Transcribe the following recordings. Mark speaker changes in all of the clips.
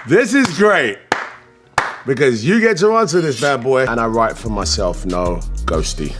Speaker 1: This is great because you get to answer this bad boy, and I write for myself, no ghosty.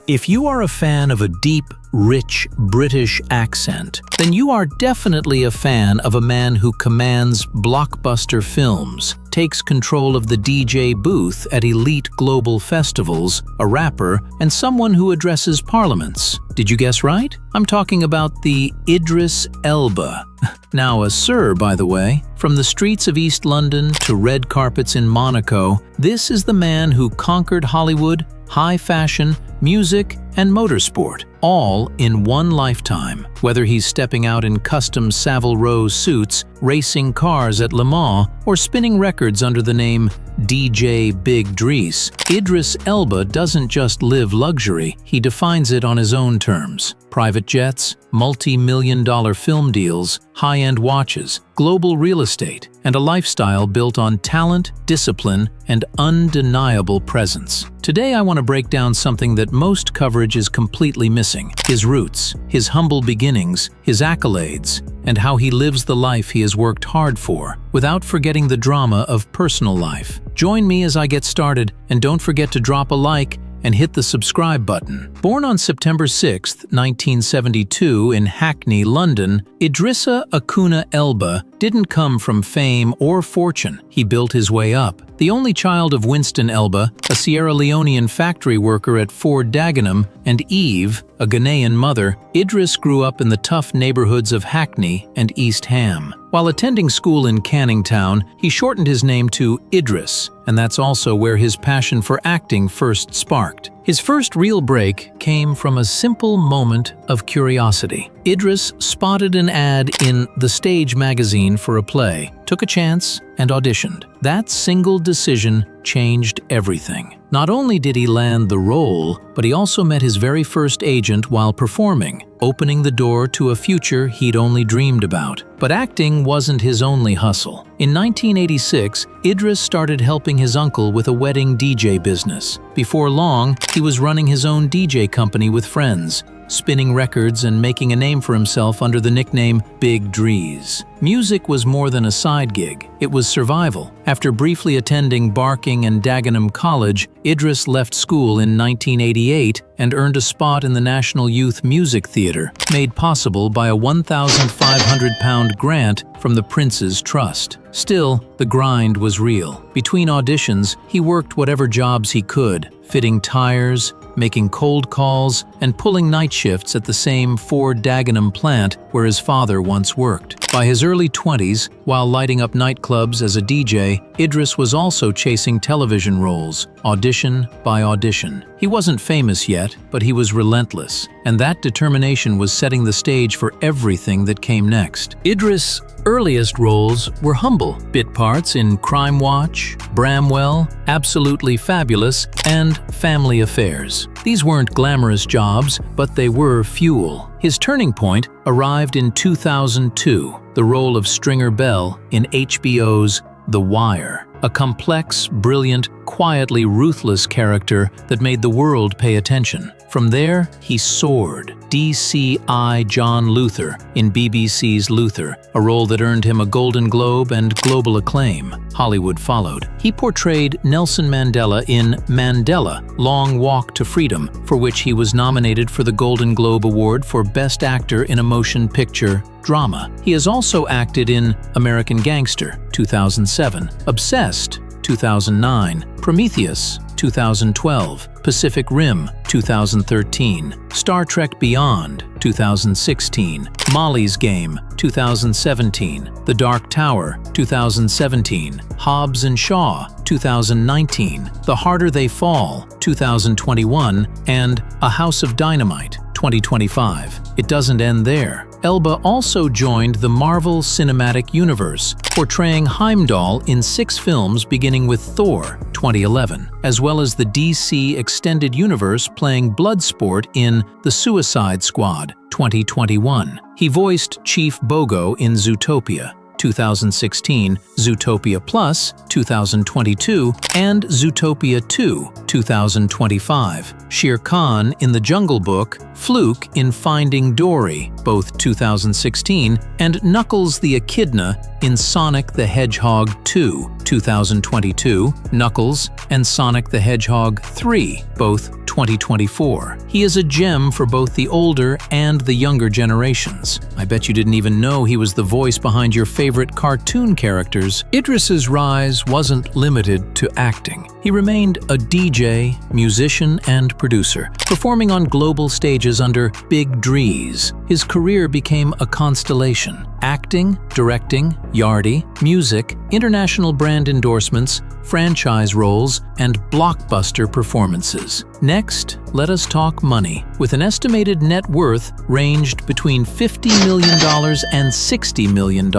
Speaker 2: If you are a fan of a deep, rich British accent, then you are definitely a fan of a man who commands blockbuster films, takes control of the DJ booth at elite global festivals, a rapper, and someone who addresses parliaments. Did you guess right? I'm talking about the Idris Elba. Now a Sir, by the way. From the streets of East London to red carpets in Monaco, this is the man who conquered Hollywood, high fashion, music, and motorsport, all in one lifetime. Whether he's stepping out in custom Savile Row suits, racing cars at Le Mans, or spinning records under the name DJ Big Driis, Idris Elba doesn't just live luxury, he defines it on his own terms. Private jets, multi-million-dollar film deals, high-end watches, global real estate, and a lifestyle built on talent, discipline, and undeniable presence. Today I want to break down something that most coverage is completely missing: his roots, his humble beginnings, his accolades, and how he lives the life he has worked hard for, without forgetting the drama of personal life. Join me as I get started, and don't forget to drop a like and hit the subscribe button. Born on September 6, 1972 in Hackney, London, Idrissa Akuna Elba didn't come from fame or fortune. He built his way up. The only child of Winston Elba, a Sierra Leonean factory worker at Ford Dagenham, and Eve, a Ghanaian mother, Idris grew up in the tough neighborhoods of Hackney and East Ham. While attending school in Canning Town, he shortened his name to Idris, and that's also where his passion for acting first sparked. His first real break came from a simple moment of curiosity. Idris spotted an ad in The Stage magazine for a play, took a chance, and auditioned. That single decision changed everything. Not only did he land the role, but he also met his very first agent while performing, opening the door to a future he'd only dreamed about. But acting wasn't his only hustle. In 1986, Idris started helping his uncle with a wedding DJ business. Before long, he was running his own DJ company with friends, spinning records and making a name for himself under the nickname Big Driis. Music was more than a side gig, it was survival. After briefly attending Barking and Dagenham College, Idris left school in 1988 and earned a spot in the National Youth Music Theatre, made possible by a £1,500 grant from the Prince's Trust. Still, the grind was real. Between auditions, he worked whatever jobs he could, fitting tires, making cold calls, and pulling night shifts at the same Ford Dagenham plant where his father once worked. By his early 20s, while lighting up nightclubs as a DJ, Idris was also chasing television roles, audition by audition. He wasn't famous yet, but he was relentless, and that determination was setting the stage for everything that came next. Idris' earliest roles were humble, bit parts in Crime Watch, Bramwell, Absolutely Fabulous, and Family Affairs. These weren't glamorous jobs, but they were fuel. His turning point arrived in 2002, the role of Stringer Bell in HBO's The Wire, a complex, brilliant, quietly ruthless character that made the world pay attention. From there, he soared. DCI John Luther in BBC's Luther, a role that earned him a Golden Globe and global acclaim. Hollywood followed. He portrayed Nelson Mandela in Mandela, Long Walk to Freedom, for which he was nominated for the Golden Globe Award for Best Actor in a Motion Picture Drama. He has also acted in American Gangster, 2007, Obsessed, 2009, Prometheus, 2012, Pacific Rim, 2013, Star Trek Beyond, 2016, Molly's Game, 2017, The Dark Tower, 2017, Hobbs and Shaw, 2019, The Harder They Fall, 2021, and A House of Dynamite, 2025. It doesn't end there. Elba also joined the Marvel Cinematic Universe, portraying Heimdall in 6 films beginning with Thor, 2011, as well as the DC Extended Universe playing Bloodsport in The Suicide Squad, 2021. He voiced Chief Bogo in Zootopia, 2016, Zootopia Plus, 2022, and Zootopia 2, 2025. Shere Khan in The Jungle Book, Fluke in Finding Dory, both 2016, and Knuckles the Echidna in Sonic the Hedgehog 2, 2022, Knuckles and Sonic the Hedgehog 3, both 2024. He is a gem for both the older and the younger generations. I bet you didn't even know he was the voice behind your favorite cartoon characters. Idris's rise wasn't limited to acting. He remained a DJ, musician, and producer, performing on global stages under Big Driis. His career became a constellation: acting, directing, yardie, music, international brand endorsements, franchise roles, and blockbuster performances. Next, let us talk money. With an estimated net worth ranged between $50 million and $60 million,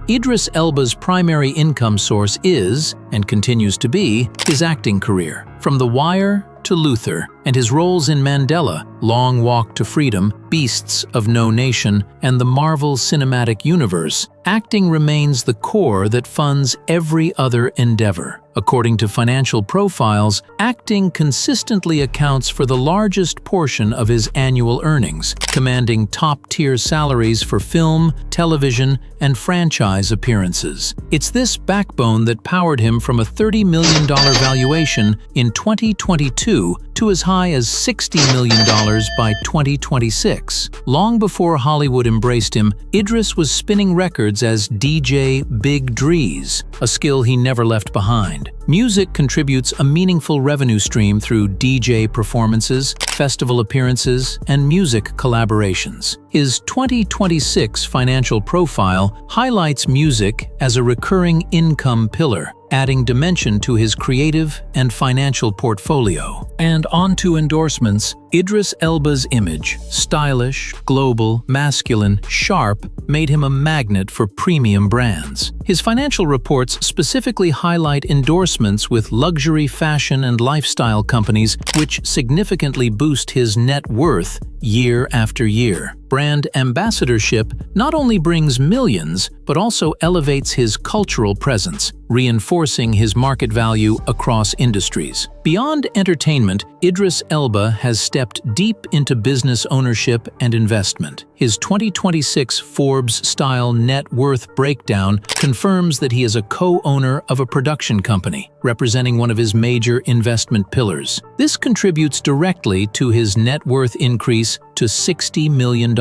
Speaker 2: Idris Elba's primary income source is, and continues to be, his acting career. From The Wire to Luther, and his roles in Mandela, Long Walk to Freedom, Beasts of No Nation, and the Marvel Cinematic Universe, acting remains the core that funds every other endeavor. According to financial profiles, acting consistently accounts for the largest portion of his annual earnings, commanding top-tier salaries for film, television, and franchise appearances. It's this backbone that powered him from a $30 million valuation in 2022 to as high as $60 million by 2026. Long before Hollywood embraced him, Idris was spinning records as DJ Big Driis, a skill he never left behind. Music contributes a meaningful revenue stream through DJ performances, festival appearances, and music collaborations. His 2026 financial profile highlights music as a recurring income pillar, adding dimension to his creative and financial portfolio. And on to endorsements. Idris Elba's image, stylish, global, masculine, sharp, made him a magnet for premium brands. His financial reports specifically highlight endorsements with luxury fashion and lifestyle companies, which significantly boost his net worth year after year. Brand ambassadorship not only brings millions, but also elevates his cultural presence, reinforcing his market value across industries. Beyond entertainment, Idris Elba has stepped deep into business ownership and investment. His 2026 Forbes-style net worth breakdown confirms that he is a co-owner of a production company, representing one of his major investment pillars. This contributes directly to his net worth increase to $60 million.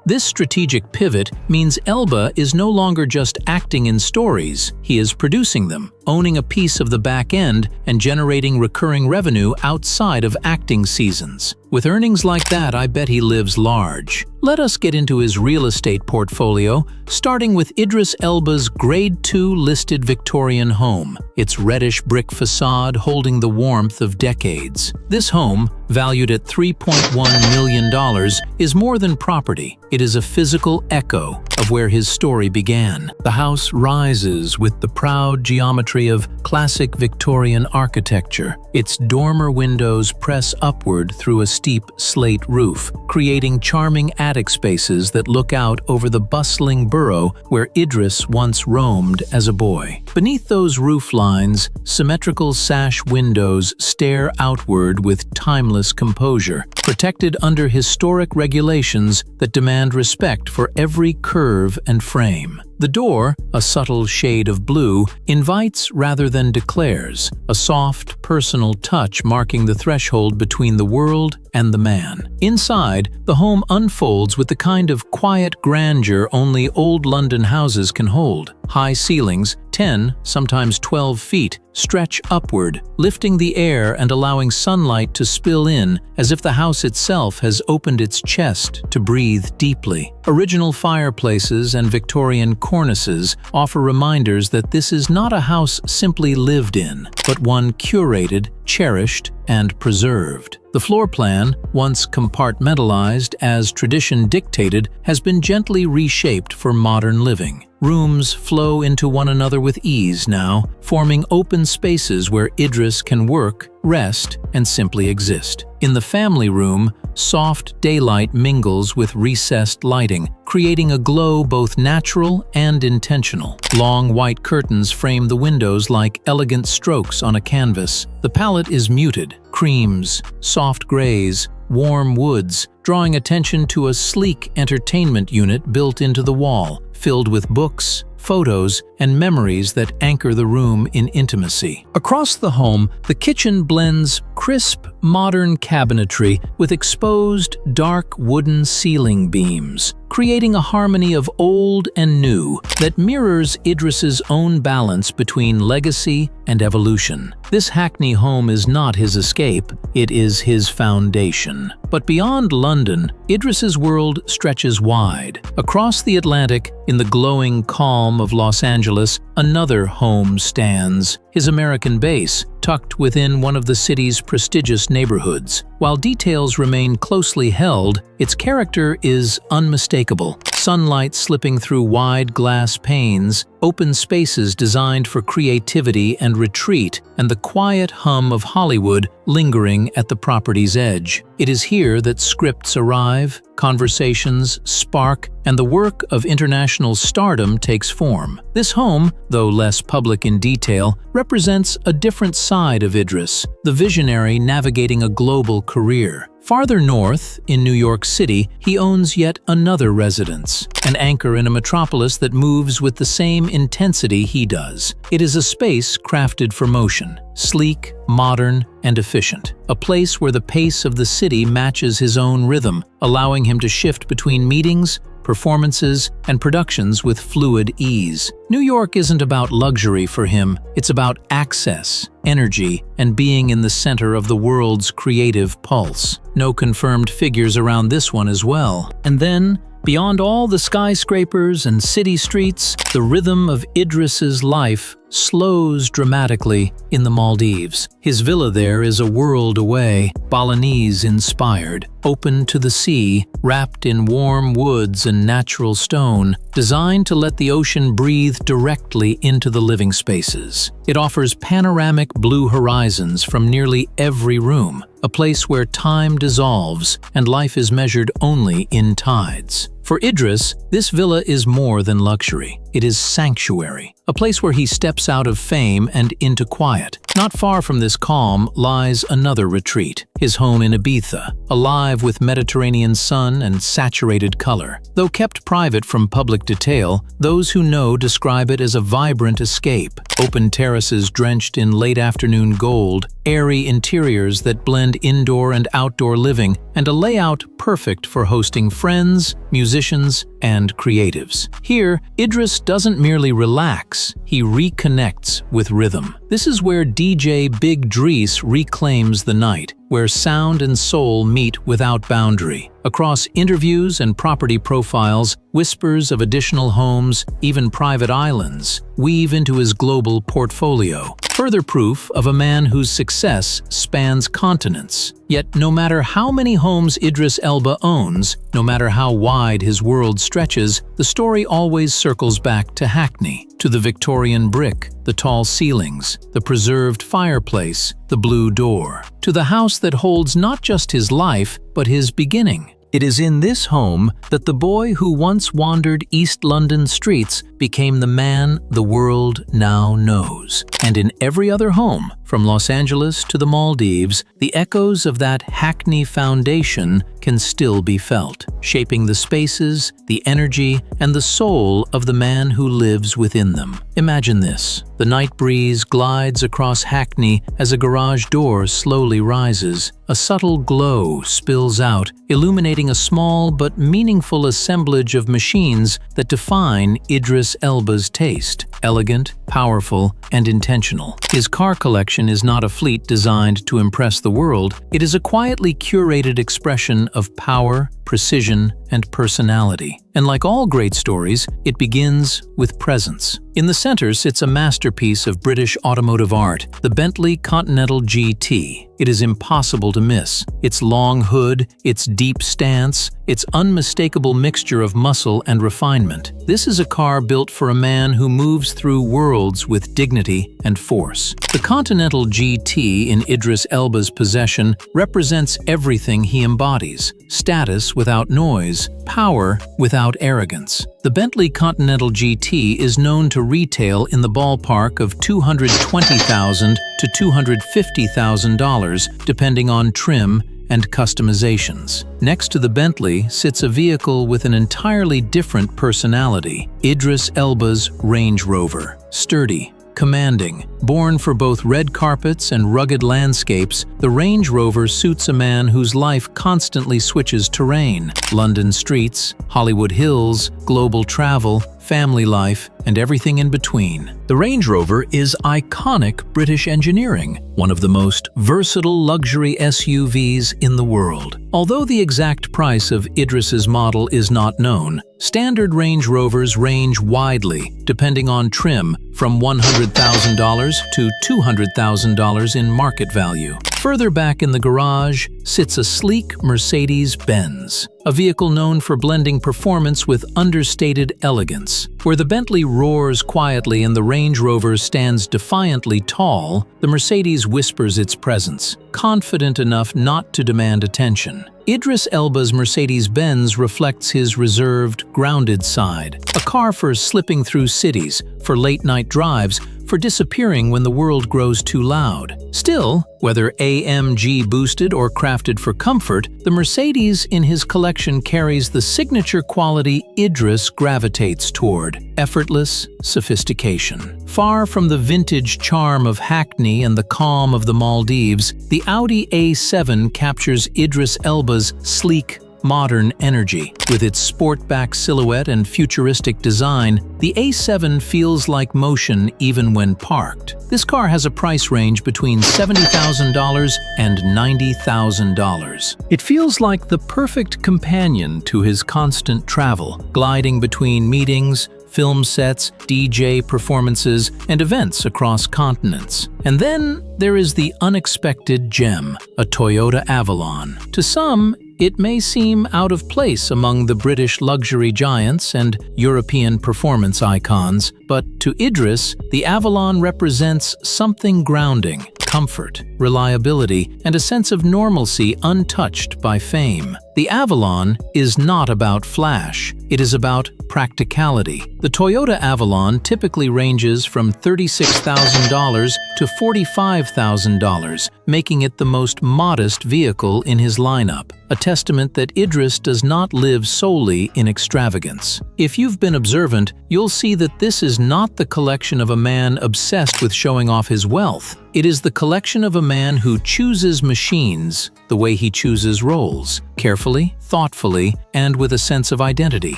Speaker 2: This strategic pivot means Elba is no longer just acting in stories, he is producing them, owning a piece of the back end and generating recurring revenue outside of acting seasons. With earnings like that, I bet he lives large. Let us get into his real estate portfolio, starting with Idris Elba's Grade 2 listed Victorian home, its reddish brick facade holding the warmth of decades. This home, valued at $3.1 million, is more than property. It is a physical echo of where his story began. The house rises with the proud geometry of classic Victorian architecture. Its dormer windows press upward through a steep slate roof, creating charming attic spaces that look out over the bustling borough where Idris once roamed as a boy. Beneath those roof lines, symmetrical sash windows stare outward with timeless composure, protected under historic regulations that demand respect for every curve and frame. The door, a subtle shade of blue, invites rather than declares, a soft, personal touch marking the threshold between the world and the man. Inside, the home unfolds with the kind of quiet grandeur only old London houses can hold. High ceilings, 10, sometimes 12 feet, stretch upward, lifting the air and allowing sunlight to spill in as if the house itself has opened its chest to breathe deeply. Original fireplaces and Victorian cornices offer reminders that this is not a house simply lived in, but one curated, cherished, and preserved. The floor plan, once compartmentalized as tradition dictated, has been gently reshaped for modern living. Rooms flow into one another with ease now, forming open spaces where Idris can work, rest, and simply exist. In the family room, soft daylight mingles with recessed lighting, creating a glow both natural and intentional. Long white curtains frame the windows like elegant strokes on a canvas. The palette is muted, creams, soft grays, warm woods, drawing attention to a sleek entertainment unit built into the wall, filled with books, photos, and memories that anchor the room in intimacy. Across the home, the kitchen blends crisp, modern cabinetry with exposed, dark wooden ceiling beams, creating a harmony of old and new that mirrors Idris's own balance between legacy and evolution. This Hackney home is not his escape, it is his foundation. But beyond London, Idris's world stretches wide. Across the Atlantic, in the glowing calm of Los Angeles, another home stands, his American base, tucked within one of the city's prestigious neighborhoods. While details remain closely held, its character is unmistakable. Sunlight slipping through wide glass panes, open spaces designed for creativity and retreat, and the quiet hum of Hollywood lingering at the property's edge. It is here that scripts arrive, conversations spark, and the work of international stardom takes form. This home, though less public in detail, represents a different side of Idris, the visionary navigating a global career. Farther north, in New York City, he owns yet another residence, an anchor in a metropolis that moves with the same intensity he does. It is a space crafted for motion, sleek, modern, and efficient. A place where the pace of the city matches his own rhythm, allowing him to shift between meetings, performances, and productions with fluid ease. New York isn't about luxury for him, it's about access, energy, and being in the center of the world's creative pulse. No confirmed figures around this one as well. And then, beyond all the skyscrapers and city streets, the rhythm of Idris's life slows dramatically in the Maldives. His villa there is a world away, Balinese-inspired, open to the sea, wrapped in warm woods and natural stone, designed to let the ocean breathe directly into the living spaces. It offers panoramic blue horizons from nearly every room, a place where time dissolves and life is measured only in tides. For Idris, this villa is more than luxury. It is sanctuary, a place where he steps out of fame and into quiet. Not far from this calm lies another retreat, his home in Ibiza, alive with Mediterranean sun and saturated color. Though kept private from public detail, those who know describe it as a vibrant escape. Open terraces drenched in late afternoon gold, airy interiors that blend indoor and outdoor living, and a layout perfect for hosting friends, musicians, and creatives. Here, Idris doesn't merely relax, he reconnects with rhythm. This is where DJ Big Driis reclaims the night, where sound and soul meet without boundary. Across interviews and property profiles, whispers of additional homes, even private islands, weave into his global portfolio. Further proof of a man whose success spans continents. Yet no matter how many homes Idris Elba owns, no matter how wide his world stretches, the story always circles back to Hackney, to the Victorian brick, the tall ceilings, the preserved fireplace, the blue door, to the house that holds not just his life, but his beginning. It is in this home that the boy who once wandered East London streets became the man the world now knows. And in every other home, from Los Angeles to the Maldives, the echoes of that Hackney foundation can still be felt, shaping the spaces, the energy, and the soul of the man who lives within them. Imagine this. The night breeze glides across Hackney as a garage door slowly rises. A subtle glow spills out, illuminating a small but meaningful assemblage of machines that define Idris Elba's taste. Elegant, powerful, and intentional. His car collection is not a fleet designed to impress the world. It is a quietly curated expression of power, precision, and personality. And like all great stories, it begins with presence. In the center sits a masterpiece of British automotive art, the Bentley Continental GT. It is impossible to miss. Its long hood, its deep stance, its unmistakable mixture of muscle and refinement. This is a car built for a man who moves through worlds with dignity and force. The Continental GT in Idris Elba's possession represents everything he embodies: status without noise, power without arrogance. The Bentley Continental GT is known to retail in the ballpark of $220,000 to $250,000, depending on trim and customizations. Next to the Bentley sits a vehicle with an entirely different personality: Idris Elba's Range Rover. Sturdy, commanding, born for both red carpets and rugged landscapes, the Range Rover suits a man whose life constantly switches terrain: London streets, Hollywood hills, global travel, family life, and everything in between. The Range Rover is iconic British engineering, one of the most versatile luxury SUVs in the world. Although the exact price of Idris's model is not known, standard Range Rovers range widely, depending on trim, from $100,000 to $200,000 in market value. Further back in the garage sits a sleek Mercedes-Benz, a vehicle known for blending performance with understated elegance. Where the Bentley roars quietly and the Range Rover stands defiantly tall, the Mercedes whispers its presence, confident enough not to demand attention. Idris Elba's Mercedes-Benz reflects his reserved, grounded side, a car for slipping through cities, for late-night drives, for disappearing when the world grows too loud. Still, whether AMG boosted or crafted for comfort, the Mercedes in his collection carries the signature quality Idris gravitates toward: effortless sophistication. Far from the vintage charm of Hackney and the calm of the Maldives, the Audi A7 captures Idris Elba's sleek, modern energy. With its sportback silhouette and futuristic design, the A7 feels like motion even when parked. This car has a price range between $70,000 and $90,000. It feels like the perfect companion to his constant travel, gliding between meetings, film sets, DJ performances, and events across continents. And then there is the unexpected gem, a Toyota Avalon. To some, it may seem out of place among the British luxury giants and European performance icons, but to Idris, the Avalon represents something grounding: comfort, reliability, and a sense of normalcy untouched by fame. The Avalon is not about flash, it is about practicality. The Toyota Avalon typically ranges from $36,000 to $45,000, making it the most modest vehicle in his lineup, a testament that Idris does not live solely in extravagance. If you've been observant, you'll see that this is not the collection of a man obsessed with showing off his wealth. It is the collection of a man who chooses machines the way he chooses roles, carefully, thoughtfully, and with a sense of identity.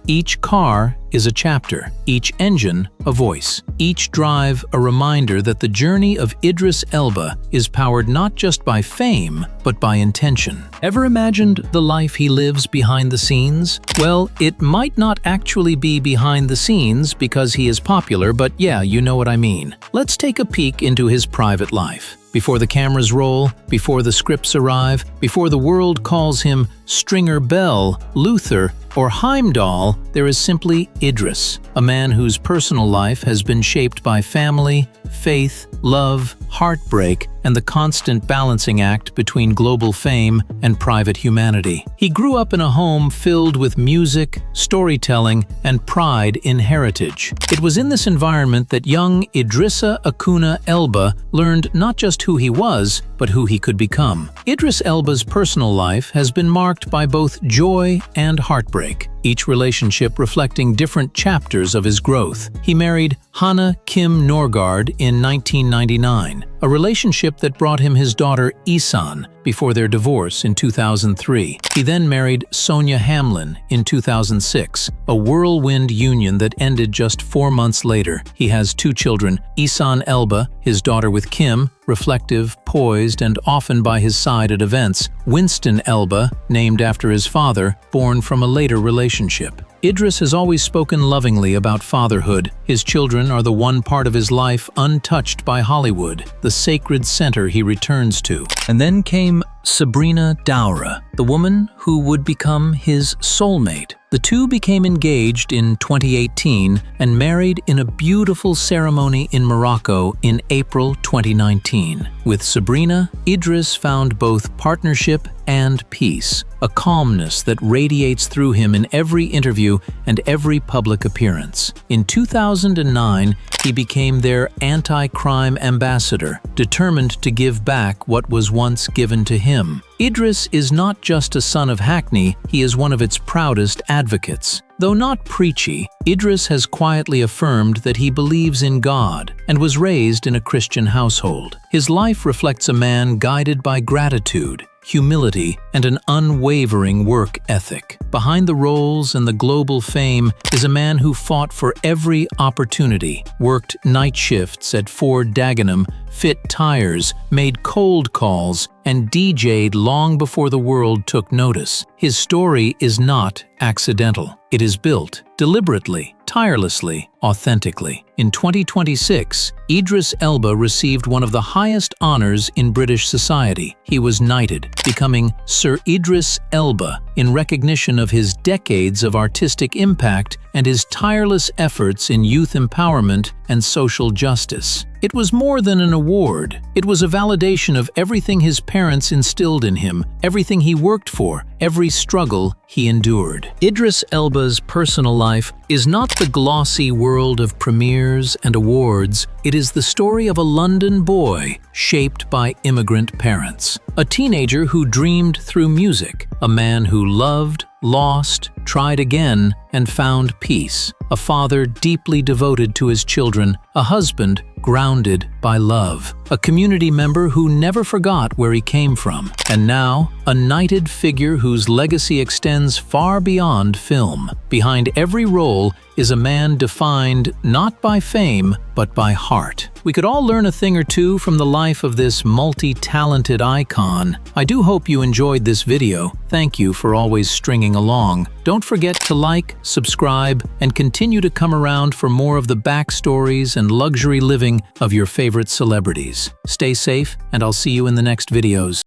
Speaker 2: Each car is a chapter, each engine a voice, each drive a reminder that the journey of Idris Elba is powered not just by fame, but by intention. Ever imagined the life he lives behind the scenes? Well, it might not actually be behind the scenes because he is popular, but yeah, you know what I mean. Let's take a peek into his private life. Before the cameras roll, before the scripts arrive, before the world calls him Stringer Bell, Luther, or Heimdall, there is simply Idris, a man whose personal life has been shaped by family, faith, love, heartbreak, and the constant balancing act between global fame and private humanity. He grew up in a home filled with music, storytelling, and pride in heritage. It was in this environment that young Idrissa Akuna Elba learned not just who he was, but who he could become. Idris Elba's personal life has been marked by both joy and heartbreak, each relationship reflecting different chapters of his growth. He married Hannah Kim Norgard in 1999, a relationship that brought him his daughter Isan before their divorce in 2003. He then married Sonia Hamlin in 2006, a whirlwind union that ended just 4 months later. He has 2 children, Isan Elba, his daughter with Kim, reflective, poised, and often by his side at events. Winston Elba, named after his father, born from a later relationship. Idris has always spoken lovingly about fatherhood. His children are the one part of his life untouched by Hollywood, the sacred center he returns to. And then came Sabrina Elba, the woman who would become his soulmate. The two became engaged in 2018 and married in a beautiful ceremony in Morocco in April 2019. With Sabrina, Idris found both partnership and peace, a calmness that radiates through him in every interview and every public appearance. In 2009, he became their anti-crime ambassador, determined to give back what was once given to him. Idris is not just a son of Hackney, he is one of its proudest advocates. Though not preachy, Idris has quietly affirmed that he believes in God and was raised in a Christian household. His life reflects a man guided by gratitude, humility, and an unwavering work ethic. Behind the roles and the global fame is a man who fought for every opportunity, worked night shifts at Ford Dagenham, fit tires, made cold calls, and DJ'd long before the world took notice. His story is not accidental. It is built deliberately, tirelessly, authentically. In 2026, Idris Elba received one of the highest honors in British society. He was knighted, becoming Sir Idris Elba in recognition of his decades of artistic impact and his tireless efforts in youth empowerment and social justice. It was more than an award. It was a validation of everything his parents instilled in him, everything he worked for, every struggle he endured. Idris Elba's personal life is not the glossy world of premieres and awards. It is the story of a London boy shaped by immigrant parents. A teenager who dreamed through music. A man who loved, lost, tried again, and found peace. A father deeply devoted to his children. A husband grounded by love. A community member who never forgot where he came from. And now, a knighted figure whose legacy extends far beyond film. Behind every role is a man defined not by fame, but by heart. We could all learn a thing or two from the life of this multi-talented icon. I do hope you enjoyed this video. Thank you for always stringing along. Don't forget to like, subscribe, and continue to come around for more of the backstories and luxury living of your favorite celebrities. Stay safe, and I'll see you in the next videos.